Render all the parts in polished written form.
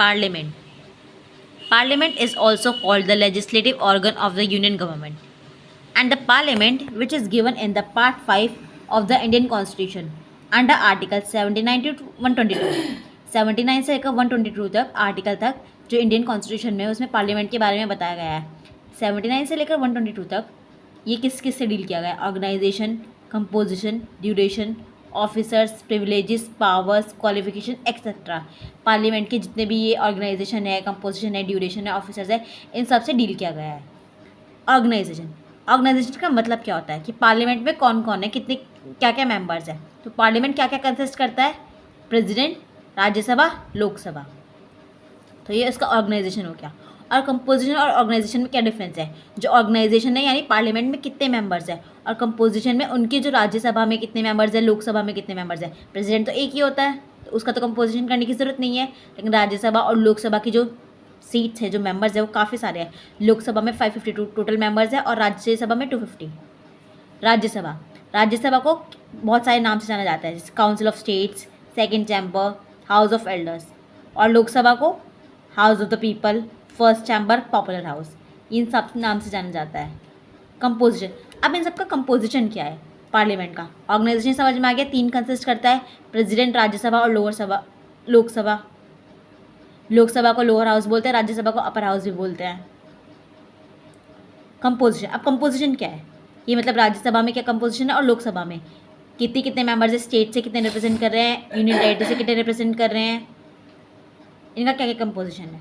Parliament. Parliament is also called the legislative organ of the Union government. And the Parliament, which is given in the Part 5 of the Indian Constitution under Article 79 to 122. 79 से लेकर 122 तक article तक जो Indian constitution में उसमें parliament के बारे में बताया गया है. 79 से लेकर 122 तक ये किस किस से डील किया गया है? Organisation, composition, duration, officers, privileges, powers, qualification etcetera. Parliament के जितने भी ये ऑर्गेनाइजेशन है, कंपोजिशन है, ड्यूरेशन है, ऑफिसर्स है, इन सब से डील किया गया है. ऑर्गेनाइजेशन का मतलब क्या होता है कि पार्लियामेंट में कौन कौन है, कितने क्या क्या मेंबर्स हैं. तो पार्लियामेंट क्या क्या कंसिस्ट करता है? प्रेसिडेंट, राज्यसभा, लोकसभा. तो ये इसका ऑर्गेनाइजेशन हो गया. और कंपोजिशन और ऑर्गेनाइजेशन में क्या डिफरेंस है? जो ऑर्गेनाइजेशन है यानी पार्लियामेंट में कितने मेंबर्स हैं, और कंपोजिशन में उनकी जो राज्यसभा में कितने मेंबर्स हैं, लोकसभा में कितने मेंबर्स हैं. प्रेसिडेंट तो एक ही होता है तो उसका तो कंपोजिशन करने की ज़रूरत नहीं है. लेकिन राज्यसभा और लोकसभा की जो सीट्स है, जो मेंबर्स है, वो काफ़ी सारे हैं. लोकसभा में 552 टोटल मेंबर्स है और राज्यसभा में 250. राज्यसभा को बहुत सारे नाम से जाना जाता है, जैसे council of states, second chamber, house of elders. और लोकसभा को house of the people, first chamber, popular house, इन सब नाम से जाना जाता है. कंपोजिशन. अब इन सब का कंपोजिशन क्या है पार्लियामेंट का? ऑर्गेनाइजेशन समझ में आ गया. 3 कंसिस्ट करता है, प्रेसिडेंट, राज्यसभा और लोकसभा. लोकसभा को लोअर हाउस बोलते हैं, राज्यसभा को अपर हाउस भी बोलते हैं. कंपोजिशन. अब कंपोजिशन क्या है? ये मतलब राज्यसभा में क्या कंपोजिशन है और लोकसभा में कितने मेंबर्स है, स्टेट से कितने रिप्रेजेंट कर रहे हैं, यूनियन टेरिटरी से कितने रिप्रेजेंट कर रहे हैं, इनका क्या क्या कंपोजिशन है.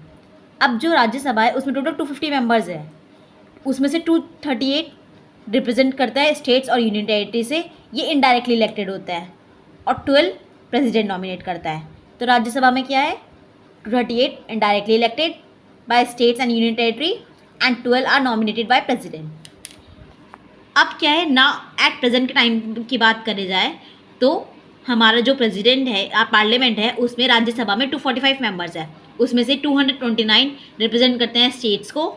अब जो राज्यसभा है उसमें टोटल 250 मेंबर्स है. उसमें से 238 रिप्रेजेंट करता है स्टेट्स और यूनियन टेरिटरी से, ये इनडायरेक्टली इलेक्टेड होता है. और 12 प्रेसिडेंट नॉमिनेट करता है. तो राज्यसभा में क्या है? 238 indirectly elected by states and union territory and 12 are nominated by president. अब क्या है ना, एट प्रेजेंट के टाइम की बात करी जाए तो हमारा जो प्रेसिडेंट है, पार्लियामेंट है, उसमें राज्यसभा में 245 मेंबर्स है. उसमें से 229 रिप्रेजेंट करते हैं स्टेट्स को,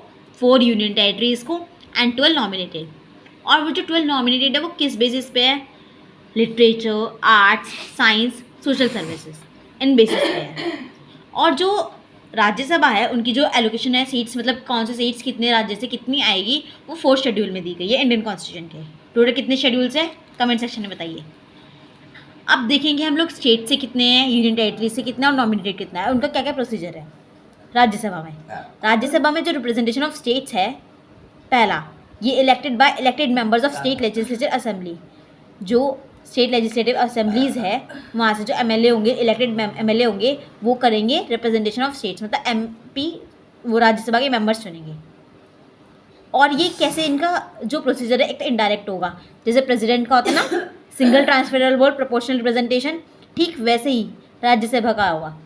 4 यूनियन टेरिटरीज़ को एंड 12 नॉमिनेटेड. और वो जो 12 नॉमिनेटेड है वो किस बेसिस पे है? Literature, arts, science, social services, इन बेसिस पे है. और जो राज्यसभा है उनकी जो एलोकेशन है सीट्स, मतलब कौन से सीट्स कितने राज्य से कितनी आएगी, वो 4th शेड्यूल में दी गई है इंडियन कॉन्स्टिट्यूशन के. टोटल कितने शेड्यूल्स है कमेंट सेक्शन में बताइए. अब देखेंगे हम लोग स्टेट से कितने हैं, यूनियन टेरिटरी से कितना और नॉमिनेटेड कितना है, उनका क्या क्या प्रोसीजर है. राज्यसभा में जो रिप्रेजेंटेशन ऑफ स्टेट्स है, पहला ये elected members of state legislature assembly. जो स्टेट लेजिस्लेटिव असेंबलीज़ है वहाँ से जो एमएलए होंगे, इलेक्टेड एमएलए होंगे, वो करेंगे रिप्रेजेंटेशन ऑफ स्टेट्स, मतलब एमपी वो राज्यसभा के मेंबर्स चुनेंगे. और ये कैसे, इनका जो प्रोसीजर है एक तो इनडायरेक्ट होगा, जैसे प्रेसिडेंट का होता है ना single transferable vote proportional representation, ठीक वैसे ही राज्यसभा का होगा.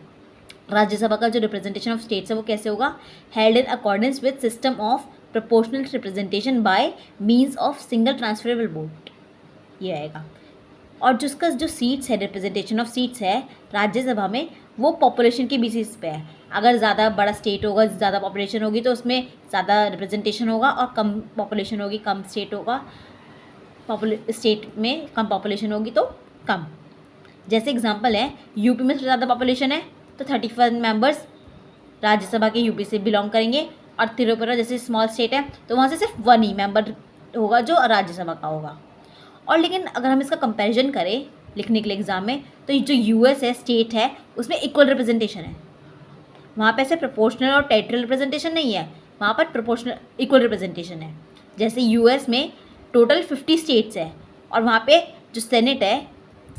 राज्यसभा का जो रिप्रेजेंटेशन ऑफ स्टेट्स है वो कैसे होगा? Held in accordance with system of proportional representation bye means of single transferable vote, ये आएगा. और जिसका जो सीट्स है, रिप्रेजेंटेशन ऑफ सीट्स है राज्यसभा में, वो पॉपुलेशन के बेसिस पे है. अगर ज़्यादा बड़ा स्टेट होगा, ज़्यादा पॉपुलेशन होगी तो उसमें ज़्यादा रिप्रेजेंटेशन होगा, और कम पॉपुलेशन होगी, कम स्टेट होगा, स्टेट में कम पॉपुलेशन होगी तो कम. जैसे एग्जांपल है, यूपी में सबसे ज़्यादा पॉपुलेशन है तो 31 मेंबर्स राज्यसभा के यूपी से बिलोंग करेंगे. और त्रिपुरा जैसे स्मॉल स्टेट है तो वहाँ से सिर्फ 1 ही मेंबर होगा जो राज्यसभा का होगा. और लेकिन अगर हम इसका कंपैरिजन करें लिखने के लिए एग्ज़ाम में, तो जो यूएस है, स्टेट है, उसमें इक्वल रिप्रेजेंटेशन है. वहाँ पे ऐसे प्रोपोर्शनल और टेरिटोरियल रिप्रेजेंटेशन नहीं है, वहाँ पर प्रोपोर्शनल इक्वल रिप्रेजेंटेशन है. जैसे यूएस में टोटल 50 स्टेट्स है और वहाँ पे जो सेनेट है,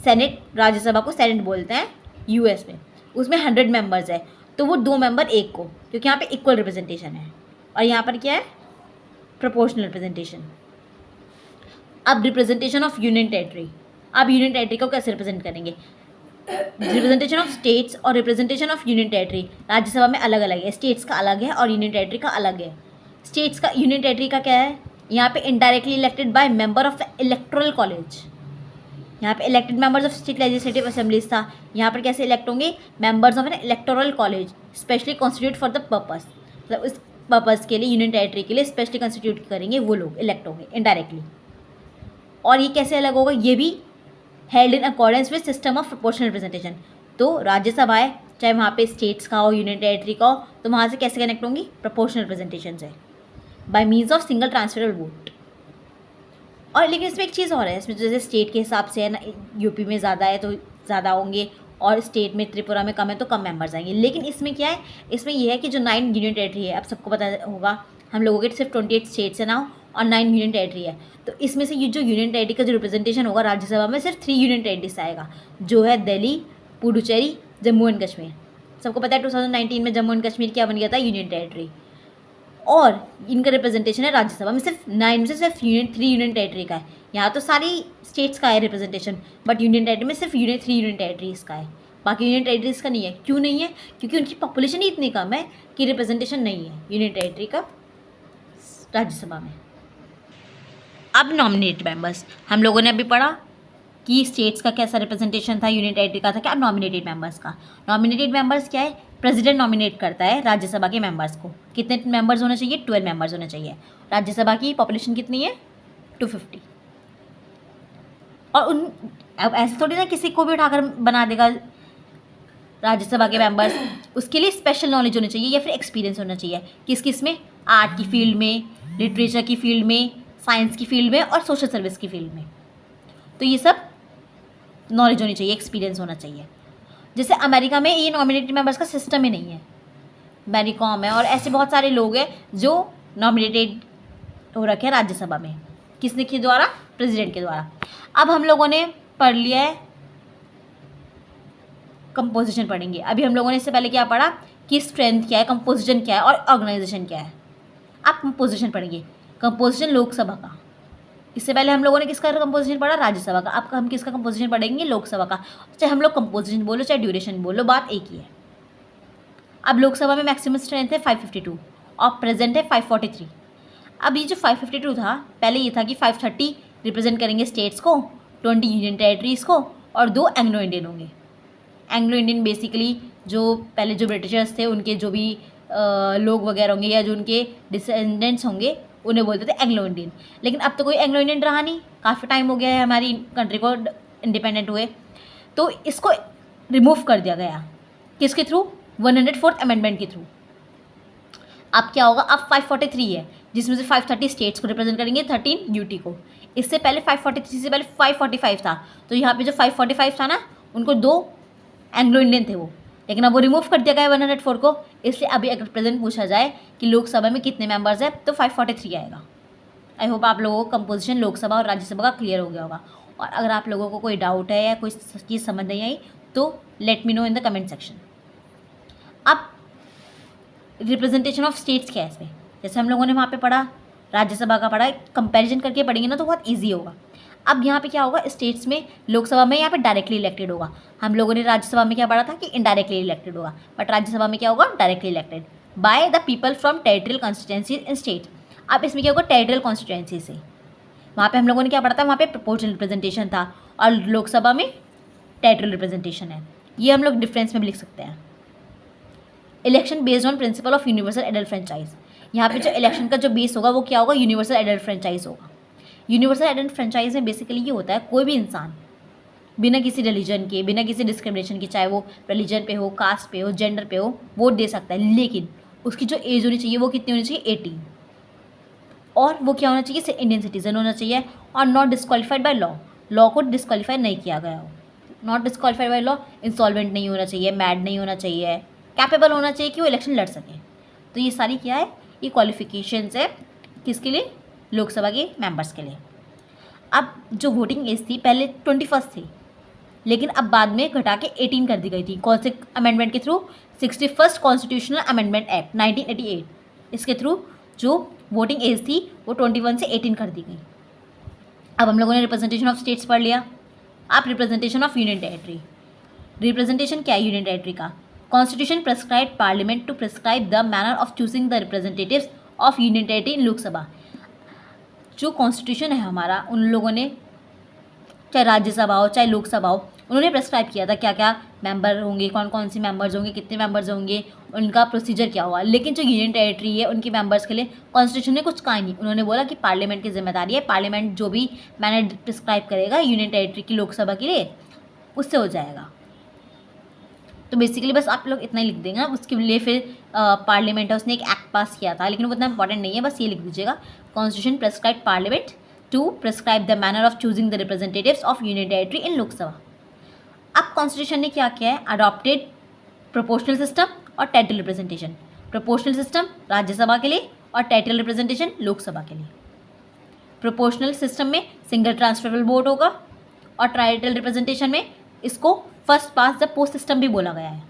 सेनेट राज्यसभा को सेनेट बोलते हैं यूएस में, उसमें 100 मेंबर्स है तो वो 2 मेंबर एक को, क्योंकि यहाँ पे इक्वल रिप्रेजेंटेशन है. और यहाँ पर क्या है? Proportional representation. अब रिप्रेजेंटेशन ऑफ यूनियन टेरिटरी. अब यूनियन टेरिटरी को कैसे रिप्रेजेंट करेंगे? रिप्रेजेंटेशन ऑफ स्टेट्स और representation of union territory Rajya Sabha में अलग अलग है. स्टेट्स का अलग है और यूनियन टेरिटरी का अलग है. स्टेट्स का, यूनियन टेरिटरी का क्या है? यहाँ पे indirectly elected by member of the electoral college. यहाँ पे elected members of state legislative assemblies था. यहाँ पर कैसे इलेक्ट होंगे? Members of N electoral college specially constitute for the purpose, मतलब इस पर्पस के लिए, यूनियन टेरिटरी के लिए स्पेशली कॉन्स्टिट्यूट करेंगे वो लोग, इलेक्ट होंगे इनडायरेक्टली. और ये कैसे अलग होगा? ये भी held in accordance with system of proportional representation. तो राज्यसभा है चाहे वहाँ पे स्टेट्स का हो, यूनियन टेरिटरी का हो, तो वहाँ से कैसे कनेक्ट होंगी? प्रोपोर्शनल रिप्रेजेंटेशन से, bye means of single transferable vote. और लेकिन इसमें एक चीज़ और है, इसमें जैसे स्टेट के हिसाब से है ना, यूपी में ज़्यादा है तो ज़्यादा होंगे, और स्टेट में त्रिपुरा में कम है तो कम मेंबर्स आएंगे। लेकिन इसमें क्या है, इसमें यह है कि जो 9 यूनियन टेरिटरी है, अब सबको पता होगा हम लोगों के सिर्फ 28 स्टेट्स है ना, और 9 यूनियन टेरिटरी है, तो इसमें से ये जो यूनियन टेरिटरी का जो रिप्रेजेंटेशन होगा राज्यसभा में, सिर्फ 3 यूनियन टेरिटरी से आएगा, जो है दिल्ली, पुडुचेरी, जम्मू एंड कश्मीर। सबको पता है 2019 में जम्मू एंड कश्मीर क्या बन गया था? Union territory. और इनका रिप्रेजेंटेशन है राज्यसभा में सिर्फ 9 में से सिर्फ 3 यूनियन टेरिटरी का है। यहाँ तो सारी स्टेट्स का है रिप्रेजेंटेशन, बट यूनियन टेरिटरी में सिर्फ 3 यूनियन टेरिटरीज का है, बाकी यूनियन टेरिटरीज का नहीं है। क्यों नहीं है? क्योंकि उनकी पॉपुलेशन ही इतनी कम है कि रिप्रेजेंटेशन नहीं है यूनियन टेरिटरी का राज्यसभा में। अब नॉमिनेटेड मेंबर्स, हम लोगों ने अभी पढ़ा कि स्टेट्स का कैसा रिप्रेजेंटेशन था, यूनियन टेरिटरी का था क्या। अब नॉमिनेटेड मेंबर्स का, नॉमिनेटेड मेंबर्स क्या है? प्रेसिडेंट नॉमिनेट करता है राज्यसभा के मेंबर्स को। कितने मेंबर्स होने चाहिए? 12 मेंबर्स होने चाहिए। राज्यसभा की पॉपुलेशन कितनी है? 250। और उन अब ऐसे थोड़ी ना किसी को भी उठाकर बना देगा राज्यसभा के मेंबर्स, उसके लिए स्पेशल नॉलेज होनी चाहिए या फिर एक्सपीरियंस होना चाहिए। किस किस में? आर्ट की फील्ड में, लिटरेचर की फील्ड में, साइंस की फील्ड में और सोशल सर्विस की फील्ड में। तो ये सब नॉलेज होनी चाहिए, एक्सपीरियंस होना चाहिए। जैसे अमेरिका में ये नॉमिनेटेड मेंबर्स का सिस्टम ही नहीं है, मैरी कॉम है और ऐसे बहुत सारे लोग हैं जो नॉमिनेटेड हो रखे हैं राज्यसभा में। किसने के द्वारा? प्रेसिडेंट के द्वारा। अब हम लोगों ने पढ़ लिया है, कंपोजिशन पढ़ेंगे। अभी हम लोगों ने इससे पहले क्या पढ़ा कि स्ट्रेंथ क्या है, कंपोजिशन क्या है और ऑर्गेनाइजेशन क्या है। अब कंपोजिशन पढ़ेंगे, कंपोजिशन लोकसभा का। इससे पहले हम लोगों ने किसका कंपोजिशन पढ़ा? राज्यसभा का। अब हम किसका कंपोजिशन पढ़ेंगे? लोकसभा का। चाहे हम लोग कंपोजिशन बोलो चाहे ड्यूरेशन बोलो, बात एक ही है। अब लोकसभा में मैक्सिमम स्ट्रेंथ है 552 और प्रेजेंट है 543। अब ये जो 552 था, पहले ये था कि 530 रिप्रेजेंट करेंगे स्टेट्स को, 20 यूनियन टेरिटरीज़ को और 2 एंग्लो इंडियन होंगे। एंग्लो इंडियन बेसिकली जो पहले जो ब्रिटिशर्स थे उनके जो भी लोग वगैरह होंगे या जो उनके डिसेंडेंट्स होंगे उन्हें बोलते थे एंग्लो इंडियन। लेकिन अब तो कोई एंग्लो इंडियन रहा नहीं, काफ़ी टाइम हो गया है हमारी कंट्री को इंडिपेंडेंट हुए, तो इसको रिमूव कर दिया गया। किसके थ्रू? 104th अमेंडमेंट के थ्रू। अब क्या होगा? अब 543 है जिसमें से 530 स्टेट्स को रिप्रेजेंट करेंगे, 13 यूटी को। इससे पहले 543 से पहले 545 था, तो यहाँ पे जो 545 था ना, उनको 2 एंग्लो इंडियन थे वो, लेकिन अब वो रिमूव कर दिया गया है 104 को। इसलिए अभी अगर प्रेजेंट पूछा जाए कि लोकसभा में कितने मेंबर्स हैं तो 543 आएगा। आई होप आप लोगों को कंपोजिशन लोकसभा और राज्यसभा का क्लियर हो गया होगा। और अगर आप लोगों को कोई डाउट है या कोई चीज़ समझ नहीं आई तो let me know in the comment section. अब रिप्रेजेंटेशन ऑफ स्टेट्स क्या है इसमें? जैसे हम लोगों ने वहाँ पे पढ़ा, राज्यसभा का पढ़ा, कंपैरिजन करके पढ़ेंगे ना तो बहुत ईजी होगा। अब यहाँ पे क्या होगा? स्टेट्स में, लोकसभा में यहाँ पे डायरेक्टली इलेक्टेड होगा। हम लोगों ने राज्यसभा में क्या पढ़ा था कि इनडायरेक्टली इलेक्टेड होगा, बट राज्यसभा में क्या होगा? Directly elected by the people from territorial constituency in state. अब इसमें क्या होगा? टेरिटोरियल कॉन्स्टिट्यूएंसी से। वहाँ पे हम लोगों ने क्या पढ़ा था? वहाँ पे प्रोपोर्शनल रिप्रेजेंटेशन था और लोकसभा में टेरिटोरियल रिप्रेजेंटेशन है। ये हम लोग डिफरेंस में भी लिख सकते हैं। Election based on principle of universal adult franchise. यहाँ पे जो इलेक्शन का जो बेस होगा वो क्या होगा? यूनिवर्सल एडल्ट फ्रेंचाइज होगा। यूनिवर्सल एडल्ट फ्रेंचाइज में बेसिकली ये होता है, कोई भी इंसान बिना किसी रिलीजन के, बिना किसी डिस्क्रिमिनेशन के, चाहे वो रिलीजन पे हो, कास्ट पे हो, जेंडर पे हो, वोट दे सकता है। लेकिन उसकी जो एज होनी चाहिए वो कितनी होनी चाहिए? 18। और वो क्या होना चाहिए? इंडियन सिटीजन होना चाहिए और not disqualified by law. Law को डिस्क्वालीफाई नहीं किया गया हो। Not disqualified by law, insolvent नहीं होना चाहिए, मैड नहीं होना चाहिए, कैपेबल होना चाहिए कि वो इलेक्शन लड़ सके। तो ये सारी क्या है? ये क्वालिफिकेशंस है किसके लिए? लोकसभा के मेंबर्स के लिए। अब जो वोटिंग एज थी पहले 21 थी, लेकिन अब बाद में घटा के 18 कर दी गई थी। कौन से अमेंडमेंट के through? 61st constitutional amendment act 1988। इसके थ्रू जो वोटिंग एज थी वो 21 से 18 कर दी गई। अब हम लोगों ने रिप्रेजेंटेशन ऑफ स्टेट्स पढ़ लिया। अब representation of union territory. Representation क्या है यूनियन टेरिटरी का? Constitution prescribe parliament to prescribe the manner of choosing the representatives of union territory in Lok Sabha. जो कॉन्स्टिट्यूशन है हमारा, उन लोगों ने, चाहे राज्यसभा हो चाहे लोकसभा हो, उन्होंने प्रेस्क्राइब किया था क्या क्या मेंबर होंगे, कौन कौन से मेंबर्स होंगे, कितने मेंबर्स होंगे, उनका प्रोसीजर क्या होगा। लेकिन जो यूनियन टेरिटरी है उनके मेंबर्स के लिए कॉन्स्टिट्यूशन ने कुछ कहा नहीं। उन्होंने बोला कि पार्लियामेंट की जिम्मेदारी है, पार्लियामेंट जो भी मैनर प्रिस्क्राइब करेगा यूनियन टेरिटरी की लोकसभा के लिए उससे हो जाएगा। तो बेसिकली बस आप लोग इतना ही लिख देंगे ना। उसके लिए फिर पार्लियामेंट है, उसने एक एक्ट पास किया था, लेकिन वो इतना इंपॉर्टेंट नहीं है, बस ये लिख दीजिएगा, constitution prescribe parliament to prescribe the manner of choosing the representatives of union territory in Lok Sabha. अब कॉन्स्टिट्यूशन ने क्या किया है, अडॉप्टेड प्रोपोर्शनल सिस्टम और territory representation. Proportional system Rajya Sabha के लिए और टेरिटरी रिप्रेजेंटेशन लोकसभा के लिए। प्रोपोर्शनल सिस्टम में सिंगल ट्रांसफरेबल वोट होगा और टेरिटरी रिप्रेजेंटेशन में इसको first past the post system भी बोला गया है।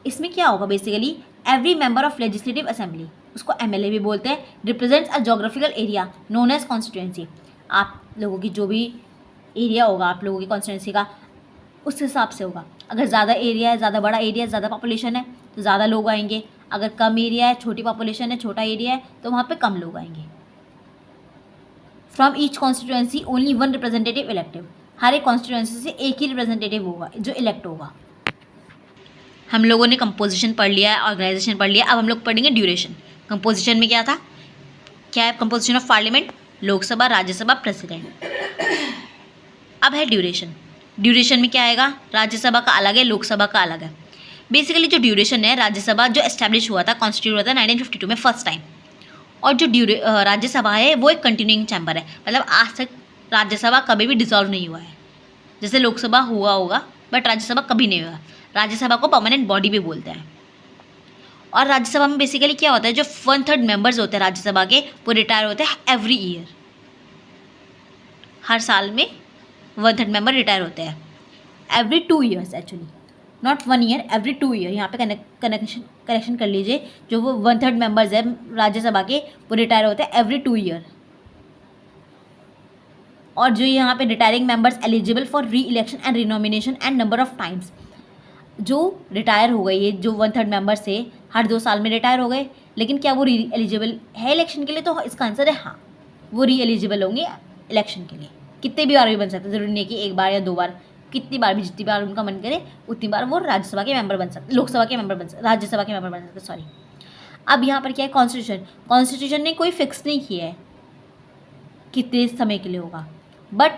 इसमें क्या होगा, basically every member of legislative assembly, उसको एमएलए भी बोलते हैं, represents a geographical area known as constituency. आप लोगों की जो भी एरिया होगा आप लोगों की कॉन्स्टिट्यूएंसी का, उस हिसाब से होगा। अगर ज़्यादा एरिया है, ज़्यादा बड़ा एरिया है, ज़्यादा पॉपुलेशन है तो ज़्यादा लोग आएंगे। अगर कम एरिया है, छोटी पॉपुलेशन है, छोटा एरिया है, तो वहाँ पे कम लोग आएंगे। From each constituency only one representative elective, हर एक कॉन्स्टिट्यूएंसी से एक ही रिप्रेजेंटेटिव होगा जो इलेक्ट होगा। हम लोगों ने कंपोजिशन पढ़ लिया है, ऑर्गेनाइजेशन पढ़ लिया, अब हम लोग पढ़ेंगे ड्यूरेशन। कंपोजिशन में क्या था, क्या है composition of parliament, Lok Sabha, Rajya Sabha, president. अब है ड्यूरेशन। ड्यूरेशन में क्या आएगा, राज्यसभा का अलग है, लोकसभा का अलग है। बेसिकली जो ड्यूरेशन है, राज्यसभा जो एस्टैब्लिश हुआ था, कॉन्स्टिट्यूट हुआ था 1952 में फर्स्ट टाइम, और जो राज्यसभा है वो एक कंटिन्यूइंग चैम्बर है, मतलब आज तक राज्यसभा कभी भी डिसॉल्व नहीं हुआ है। जैसे लोकसभा हुआ होगा बट राज्यसभा कभी नहीं हुआ। राज्यसभा को परमानेंट बॉडी भी बोलते हैं। और राज्यसभा में बेसिकली क्या होता है, जो 1/3 मेंबर्स होते हैं राज्यसभा के वो रिटायर होते हैं एवरी ईयर, हर साल में 1/3 मेंबर रिटायर होते हैं every 2 years, actually not 1 year, every 2 year. यहाँ पे करेक्शन कर लीजिए, जो वो 1/3 मेंबर्स है राज्यसभा के वो रिटायर होते हैं एवरी 2 ईयर। और जो यहाँ पे retiring members eligible for reelection and renomination and number of times, जो रिटायर हो गए, ये जो 1/3 मेंबर्स थे हर 2 साल में रिटायर हो गए, लेकिन क्या वो री एलिजिबल है इलेक्शन के लिए, तो इसका आंसर है हाँ, वो री एलिजिबल होंगे इलेक्शन के लिए। कितने भी बार भी बन सकते, ज़रूरी नहीं कि एक बार या 2 बार, कितनी बार भी, जितनी बार उनका मन करे उतनी बार वो राज्यसभा के मेंबर बन सकते, लोकसभा के मेंबर बन सकते, राज्यसभा के मेंबर बन सकते, सॉरी। अब यहाँ पर क्या है, कॉन्स्टिट्यूशन ने कोई फिक्स नहीं किया है कितने समय के लिए होगा, but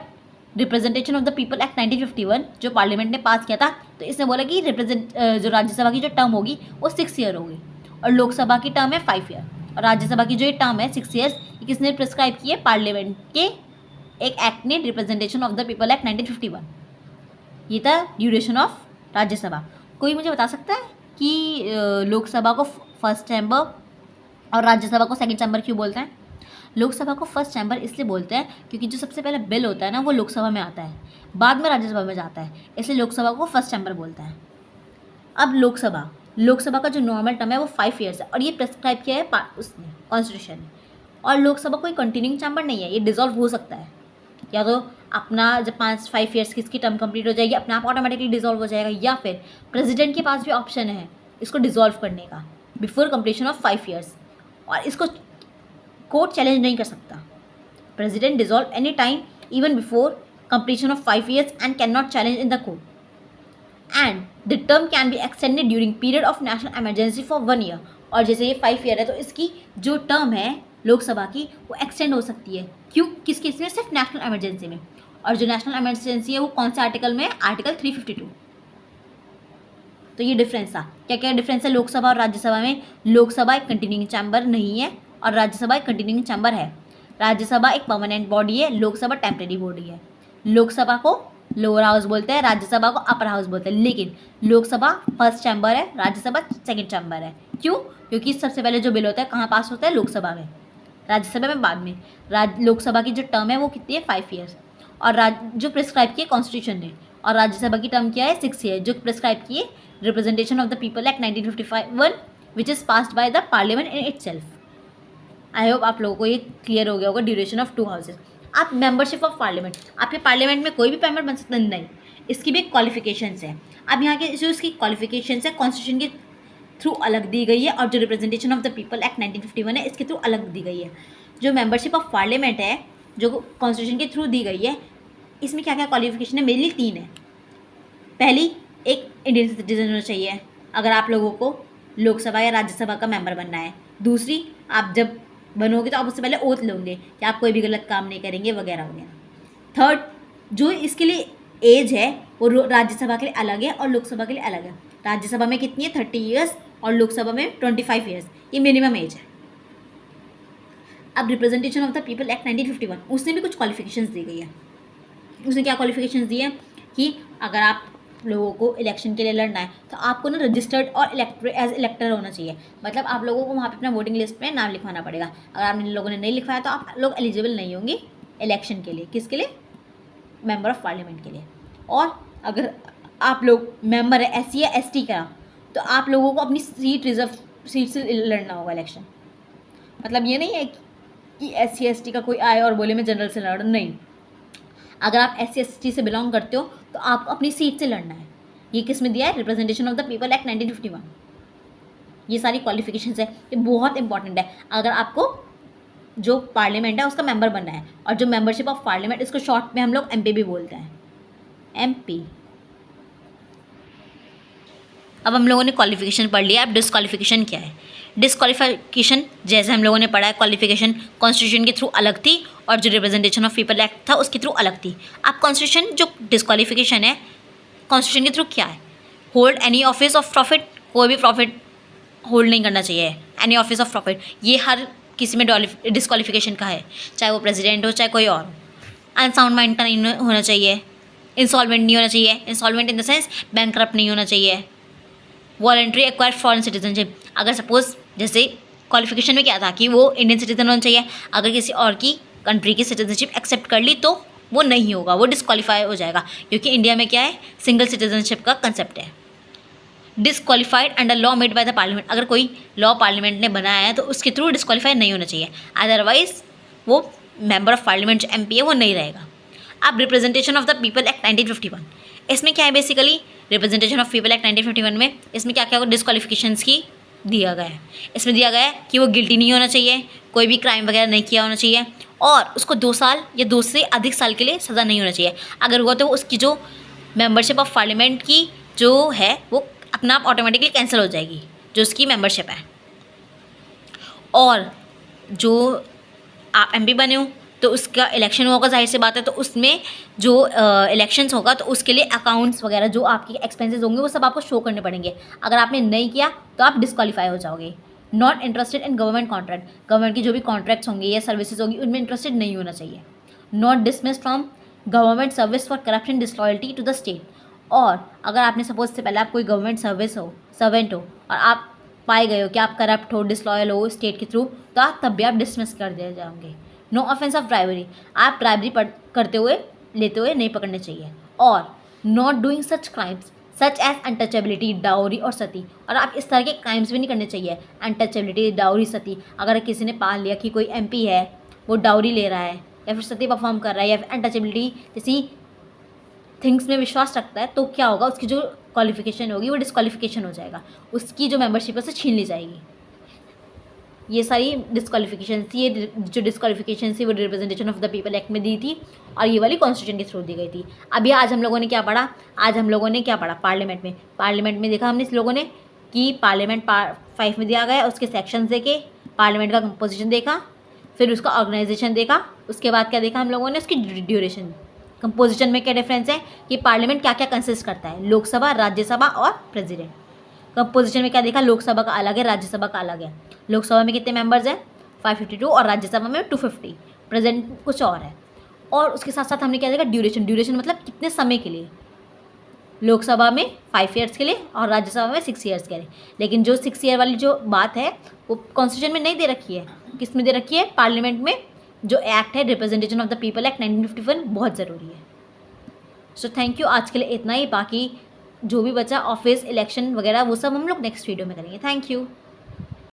representation of the people act 1951 जो पार्लियामेंट ने पास किया था, तो इसने बोला कि जो राज्यसभा की जो टर्म होगी वो 6 ईयर होगी और लोकसभा की टर्म है 5 ईयर, और राज्यसभा की जो ये टर्म है 6 ईयर्स, किसने प्रिस्क्राइब की है, पार्लियामेंट के एक एक्ट ने, representation of the people act 1951। ये था ड्यूरेशन ऑफ राज्यसभा। कोई मुझे बता सकता है कि लोकसभा को फर्स्ट चैम्बर और राज्यसभा को सेकंड चैम्बर क्यों बोलते हैं? लोकसभा को फर्स्ट चैम्बर इसलिए बोलते हैं क्योंकि जो सबसे पहले बिल होता है ना वो लोकसभा में आता है, बाद में राज्यसभा में जाता है, इसलिए लोकसभा को फर्स्ट चैम्बर बोलते हैं। अब लोकसभा का जो नॉर्मल टर्म है वो 5 ईयर्स है और ये प्रेस्क्राइब किया है उसने कॉन्स्टिट्यूशन ने। और लोकसभा कोई कंटिन्यूइंग चैम्बर नहीं है, ये डिसॉल्व हो सकता है, या तो अपना जब 5 ईयर्स की इसकी टर्म कंप्लीट हो जाएगी अपने आप ऑटोमेटिकली डिसॉल्व हो जाएगा, या फिर प्रेसिडेंट के पास भी ऑप्शन है इसको डिसॉल्व करने का बिफोर कंप्लीशन ऑफ 5 ईयर्स, और इसको कोर्ट चैलेंज नहीं कर सकता। President dissolve any time even before completion of 5 years and can not challenge in the court, and the term can be extended during period of national emergency for 1 year. और जैसे ये 5 year है तो इसकी जो टर्म है लोकसभा की वो एक्सटेंड हो सकती है, क्यों, किस केस में, सिर्फ नेशनल इमरजेंसी में। और जो नेशनल इमरजेंसी है वो कौन से आर्टिकल में है, आर्टिकल 352। तो ये डिफरेंस था। क्या क्या डिफरेंस है लोकसभा और राज्यसभा में? लोकसभा एक कंटिन्यूइंग चैम्बर नहीं है और राज्यसभा एक कंटिन्यूइंग चैम्बर है। राज्यसभा एक परमानेंट बॉडी है, लोकसभा टेम्परेरी बॉडी है। लोकसभा को लोअर हाउस बोलते हैं, राज्यसभा को अपर हाउस बोलते हैं, लेकिन लोकसभा फर्स्ट चैम्बर है, राज्यसभा सेकंड चैम्बर है। क्यों? क्योंकि सबसे पहले जो बिल होता है कहाँ पास होता है, लोकसभा में, राज्यसभा में बाद में। लोकसभा की जो टर्म है वो कितनी है, 5 ईयर्स, और जो प्रिस्क्राइब किए कॉन्स्टिट्यूशन ने, और राज्यसभा की टर्म क्या है, 6 ईयर, जो प्रिस्क्राइब किए representation of the people act 1951 which is passed by the parliament in itself. I hope आप लोगों को ये क्लियर हो गया होगा, ड्यूरेशन ऑफ 2 हाउसेज। आप मेंबरशिप ऑफ पार्लियामेंट, आपके पार्लियामेंट में कोई भी मेंबर बन सकता है? नहीं, इसकी भी एक क्वालिफिकेशंस है। अब यहाँ के जो इसकी क्वालिफिकेशंस है कॉन्स्टिट्यूशन के थ्रू अलग दी गई है, और जो representation of the people act 1951 है इसके थ्रू अलग दी गई है। जो मेंबरशिप ऑफ पार्लियामेंट है जो कॉन्स्टिट्यूशन के थ्रू दी गई है, इसमें क्या क्या क्वालिफिकेशन है, मेनली 3 है। पहली, एक इंडियन सिटीजन होना चाहिए अगर आप लोगों को लोकसभा या राज्यसभा का मेंबर बनना है। दूसरी, आप जब बनोगे तो आप उससे पहले ओथ लोगे कि आप कोई भी गलत काम नहीं करेंगे वगैरह वगैरह। थर्ड, जो इसके लिए एज है वो राज्यसभा के लिए अलग है और लोकसभा के लिए अलग है। राज्यसभा में कितनी है 30 ईयर्स और लोकसभा में 25 ईयर्स, ये मिनिमम एज है। अब representation of the people act 1951, उसने भी कुछ क्वालिफिकेशंस दी गई है। उसने क्या क्वालिफिकेशंस दी है कि अगर आप लोगों को इलेक्शन के लिए लड़ना है तो आपको ना रजिस्टर्ड और एज इलेक्टर होना चाहिए। मतलब आप लोगों को वहाँ पे अपना वोटिंग लिस्ट में नाम लिखवाना पड़ेगा। अगर आप लोगों ने नहीं लिखवाया तो आप लोग एलिजिबल नहीं होंगे इलेक्शन के लिए। किसके लिए? मेंबर ऑफ पार्लियामेंट के लिए। और अगर आप लोग मेंबर है SC या ST का तो आप लोगों को अपनी सीट से लड़ना होगा इलेक्शन। मतलब ये नहीं है कि SC ST का कोई आए और बोले मैं जनरल से लड़, नहीं। अगर आप SC ST से बिलोंग करते हो तो आपको अपनी सीट से लड़ना है। ये किस में दिया है? Representation of the people act 1951। ये सारी क्वालिफिकेशंस है, ये बहुत इंपॉर्टेंट है। अगर आपको जो पार्लियामेंट है उसका मेंबर बनना है, और जो मेंबरशिप ऑफ पार्लियामेंट इसको शॉर्ट में हम लोग MP भी बोलते हैं, MP। अब हम लोगों ने क्वालिफिकेशन पढ़ लिया। अब डिस्क्वालिफिकेशन क्या है? डिस्क्वालिफिकेशन जैसे हम लोगों ने पढ़ा है, क्वालिफिकेशन कॉन्स्टिट्यूशन के थ्रू अलग थी और जो रिप्रेजेंटेशन ऑफ पीपल एक्ट था उसके थ्रू अलग थी। अब कॉन्स्टिट्यूशन जो डिस्क्वालिफिकेशन है कॉन्स्टिट्यूशन के थ्रू क्या है? Hold any office of profit, कोई भी प्रॉफिट होल्ड नहीं करना चाहिए। एनी ऑफिस ऑफ प्रॉफिट ये हर किसी में डिस्क्वालिफिकेशन का है, चाहे वो प्रेसिडेंट हो चाहे कोई और हो। अनसाउंड माइंड का नहीं होना चाहिए, इंसॉल्वेंट नहीं होना चाहिए, insolvent in the sense bankrupt नहीं होना चाहिए, वॉलंटरी एक्वायर फॉरेन सिटीजनशिप। अगर सपोज जैसे क्वालिफिकेशन में क्या था कि वो इंडियन सिटीजन होना चाहिए, अगर किसी और की कंट्री की सिटीजनशिप एक्सेप्ट कर ली तो वो नहीं होगा, वो डिस्क्वालीफाई हो जाएगा, क्योंकि इंडिया में क्या है, सिंगल सिटीजनशिप का कंसेप्ट है। Disqualified under law made by the parliament, अगर कोई लॉ पार्लियामेंट ने बनाया है तो उसके थ्रू डिस्क्वालीफाई नहीं होना चाहिए, अदरवाइज वो मेंबर ऑफ पार्लियामेंट जो MP है वो नहीं रहेगा। अब representation of the people act 1951, इसमें क्या है basically representation of people act 1951 में इसमें क्या क्या डिस्क्वालिफिकेशंस की दिया गया है। इसमें दिया गया है कि वो गिल्टी नहीं होना चाहिए, कोई भी क्राइम वगैरह नहीं किया होना चाहिए, और उसको 2 साल या 2 से अधिक साल के लिए सज़ा नहीं होना चाहिए। अगर हुआ तो उसकी जो मेंबरशिप ऑफ पार्लियामेंट की जो है वो अपना आप ऑटोमेटिकली कैंसिल हो जाएगी, जो उसकी मेंबरशिप है। और जो आप MP बने हो तो उसका इलेक्शन होगा, जाहिर सी बात है, तो उसमें जो इलेक्शंस होगा तो उसके लिए अकाउंट्स वगैरह जो आपकी एक्सपेंसेस होंगे वो सब आपको शो करने पड़ेंगे। अगर आपने नहीं किया तो आप डिस्क्वालीफाई हो जाओगे। Not interested in government contract, government की जो भी कॉन्ट्रैक्ट्स होंगे या सर्विसेज होंगी उनमें इंटरेस्टेड नहीं होना चाहिए। Not dismissed from government service for corruption disloyalty to the state, और अगर आपने सपोज से पहले आप कोई गवर्नमेंट सर्वेंट हो और आप पाए गए हो कि आप करप्ट हो, डिसलॉयल हो स्टेट के थ्रू, तो आप तब भी आप डिसमिस कर दिए जाओगे। नो ऑफेंस ऑफ ब्राइबरी, आप ब्राइबरी करते हुए लेते हुए नहीं पकड़ने चाहिए। और not doing such crimes such as untouchability, dowry और सती, और आप इस तरह के क्राइम्स भी नहीं करने चाहिए। अनटचेबिलिटी, डाउरी, सती, अगर किसी ने पाल लिया कि कोई MP है वो डाउरी ले रहा है या फिर सती परफॉर्म कर रहा है या फिर अनटचेबिलिटी जैसी थिंग्स में विश्वास रखता है, तो क्या होगा, उसकी जो क्वालिफिकेशन होगी वो डिस्क्वालिफिकेशन हो जाएगा, उसकी जो मेंबरशिप है उसे छीन ली जाएगी। ये सारी डिस्क्वालिफिकेशन थी, ये जो डिस्क्वालिफिकेशन थी वो representation of the people act में दी थी और ये वाली कॉन्स्टिट्यूशन के थ्रू दी गई थी। अभी आज हम लोगों ने क्या पढ़ा? आज हम लोगों ने क्या पढ़ा? पार्लियामेंट में देखा हमने इस लोगों ने कि पार्लियामेंट 5 में दिया गया, उसके सेक्शंस देखे, पार्लियामेंट का कंपोजिशन देखा, फिर उसका ऑर्गेनाइजेशन देखा, उसके बाद क्या देखा हम लोगों ने? उसकी ड्यूरेशन। कंपोजिशन में क्या डिफरेंस है कि पार्लियामेंट क्या क्या कंसिस्ट करता है, लोकसभा, राज्यसभा और प्रेसिडेंट। कंपोजिशन में क्या देखा? लोकसभा का अलग है, राज्यसभा का अलग है। लोकसभा में कितने मेंबर्स हैं? 552, और राज्यसभा में 250। प्रेजेंट कुछ और है। और उसके साथ साथ हमने क्या देखा? ड्यूरेशन मतलब कितने समय के लिए। लोकसभा में 5 ईयर्स के लिए और राज्यसभा में 6 ईयर्स के लिए। लेकिन जो 6 ईयर वाली जो बात है वो कॉन्स्टिट्यूशन में नहीं दे रखी है। किस में दे रखी है? पार्लियामेंट में जो एक्ट है representation of the people act 1951 बहुत ज़रूरी है। सो थैंक यू, आज के लिए इतना ही। बाकी जो भी बचा ऑफिस इलेक्शन वगैरह वो सब हम लोग नेक्स्ट वीडियो में करेंगे। Thank you.